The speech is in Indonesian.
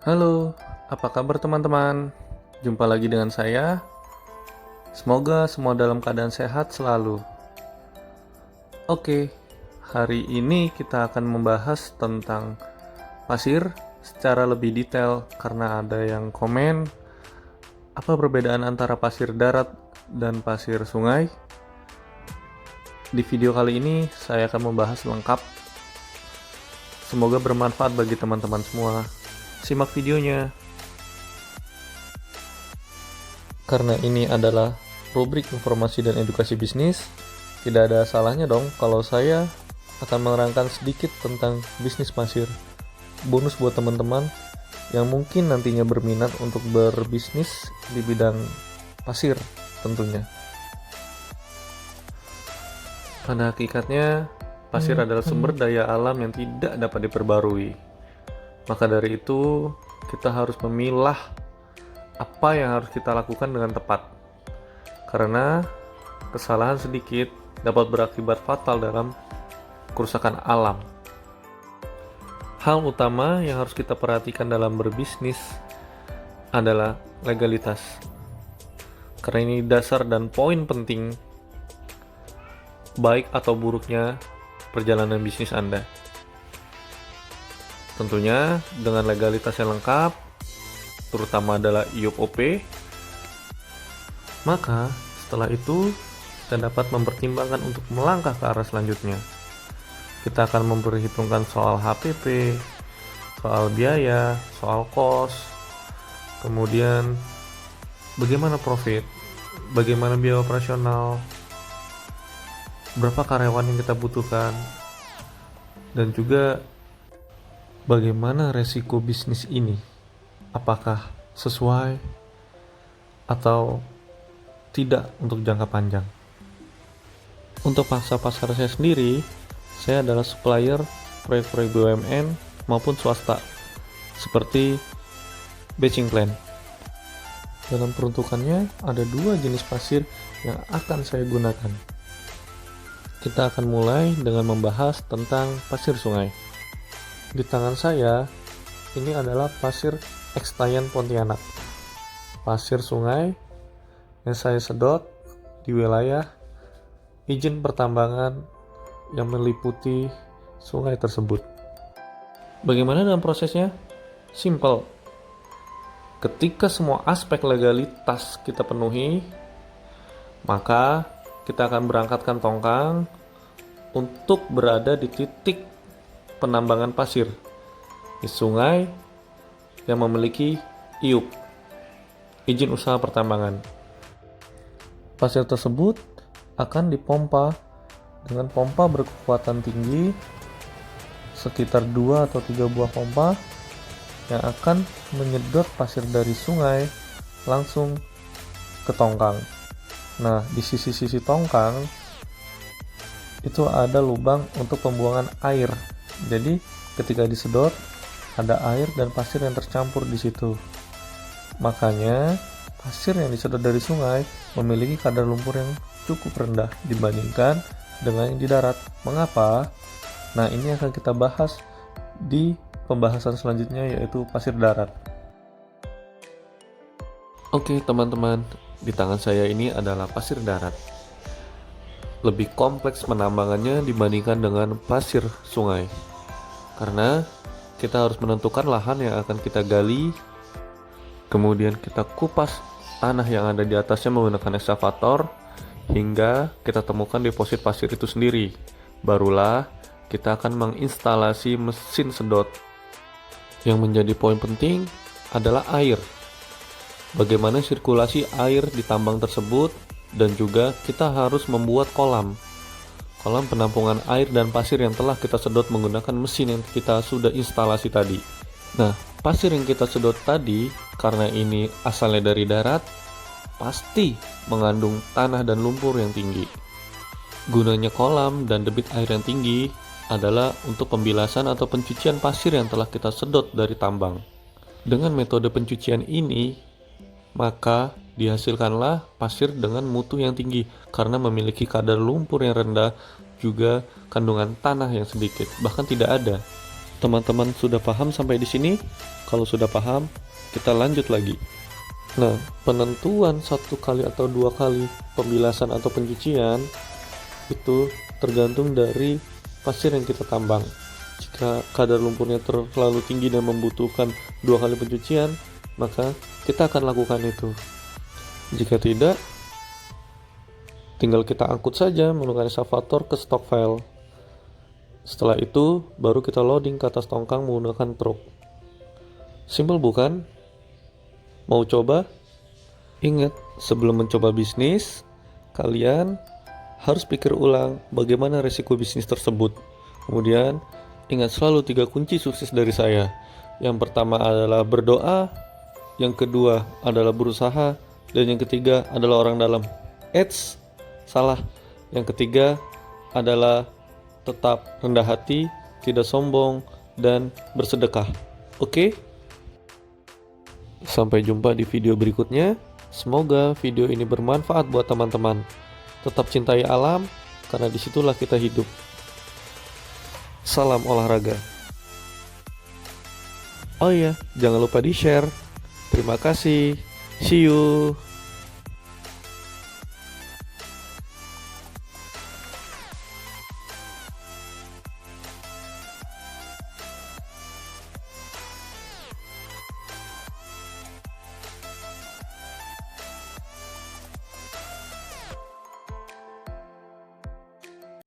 Halo, apa kabar teman-teman? Jumpa lagi dengan saya. Semoga semua dalam keadaan sehat selalu. Oke, hari ini kita akan membahas tentang pasir secara lebih detail karena ada yang komen apa perbedaan antara pasir darat dan pasir sungai. Di video kali ini saya akan membahas lengkap. Semoga bermanfaat bagi teman-teman semua. Simak videonya. Karena ini adalah rubrik informasi dan edukasi bisnis, tidak ada salahnya dong kalau saya akan menerangkan sedikit tentang bisnis pasir. Bonus buat teman-teman yang mungkin nantinya berminat untuk berbisnis di bidang pasir tentunya. Pada hakikatnya, pasir adalah sumber daya alam yang tidak dapat diperbarui. Maka dari itu, kita harus memilah apa yang harus kita lakukan dengan tepat. Karena kesalahan sedikit dapat berakibat fatal dalam kerusakan alam. Hal utama yang harus kita perhatikan dalam berbisnis adalah legalitas. Karena ini dasar dan poin penting baik atau buruknya perjalanan bisnis Anda. Tentunya dengan legalitas yang lengkap, terutama adalah IUP-OP, maka setelah itu kita dapat mempertimbangkan untuk melangkah ke arah selanjutnya. Kita akan memperhitungkan soal HPP, soal biaya, soal cost, kemudian bagaimana profit, bagaimana biaya operasional, berapa karyawan yang kita butuhkan, dan juga bagaimana resiko bisnis ini, apakah sesuai atau tidak untuk jangka panjang. Untuk pangsa pasar saya sendiri, saya adalah supplier proyek-proyek BUMN maupun swasta, seperti batching plant. Dalam peruntukannya, ada dua jenis pasir yang akan saya gunakan. Kita akan mulai dengan membahas tentang pasir sungai. Di tangan saya, ini adalah pasir Extayan Pontianak. Pasir sungai yang saya sedot di wilayah izin pertambangan yang meliputi sungai tersebut. Bagaimana dalam prosesnya? Simple. Ketika semua aspek legalitas kita penuhi, maka kita akan berangkatkan tongkang untuk berada di titik penambangan pasir di sungai yang memiliki IUP, izin usaha pertambangan. Pasir tersebut akan dipompa dengan pompa berkekuatan tinggi, sekitar 2 atau 3 buah pompa yang akan menyedot pasir dari sungai langsung ke tongkang. Nah, di sisi-sisi tongkang itu ada lubang untuk pembuangan air. Jadi, ketika disedot, ada air dan pasir yang tercampur di situ. Makanya, pasir yang disedot dari sungai memiliki kadar lumpur yang cukup rendah dibandingkan dengan yang di darat. Mengapa? Nah, ini akan kita bahas di pembahasan selanjutnya, yaitu pasir darat. Oke, teman-teman, di tangan saya ini adalah pasir darat. Lebih kompleks penambangannya dibandingkan dengan pasir sungai. Karena kita harus menentukan lahan yang akan kita gali, kemudian kita kupas tanah yang ada di atasnya menggunakan ekskavator, hingga kita temukan deposit pasir itu sendiri. Barulah kita akan menginstalasi mesin sedot. Yang menjadi poin penting adalah air. Bagaimana sirkulasi air di tambang tersebut, dan juga kita harus membuat kolam penampungan air dan pasir yang telah kita sedot menggunakan mesin yang kita sudah instalasi tadi. Nah, pasir yang kita sedot tadi, karena ini asalnya dari darat, pasti mengandung tanah dan lumpur yang tinggi. Gunanya kolam dan debit air yang tinggi adalah untuk pembilasan atau pencucian pasir yang telah kita sedot dari tambang. Dengan metode pencucian ini, maka dihasilkanlah pasir dengan mutu yang tinggi karena memiliki kadar lumpur yang rendah, juga kandungan tanah yang sedikit, bahkan tidak ada. Teman-teman sudah paham sampai di sini? Kalau sudah paham, kita lanjut lagi. Nah, penentuan 1 kali atau 2 kali pembilasan atau pencucian itu tergantung dari pasir yang kita tambang. Jika kadar lumpurnya terlalu tinggi dan membutuhkan 2 kali pencucian, maka kita akan lakukan itu. Jika tidak, tinggal kita angkut saja menggunakan excavator ke stock file. Setelah itu, baru kita loading ke atas tongkang menggunakan truk. Simple bukan? Mau coba? Ingat, sebelum mencoba bisnis, kalian harus pikir ulang bagaimana resiko bisnis tersebut. Kemudian, ingat selalu 3 kunci sukses dari saya. Yang pertama adalah berdoa, yang kedua adalah berusaha, dan yang ketiga adalah orang dalam. Eits, salah. Yang ketiga adalah tetap rendah hati, tidak sombong, dan bersedekah. Oke? Sampai jumpa di video berikutnya. Semoga video ini bermanfaat buat teman-teman. Tetap cintai alam, karena disitulah kita hidup. Salam olahraga. Oh iya, jangan lupa di-share. Terima kasih. See you.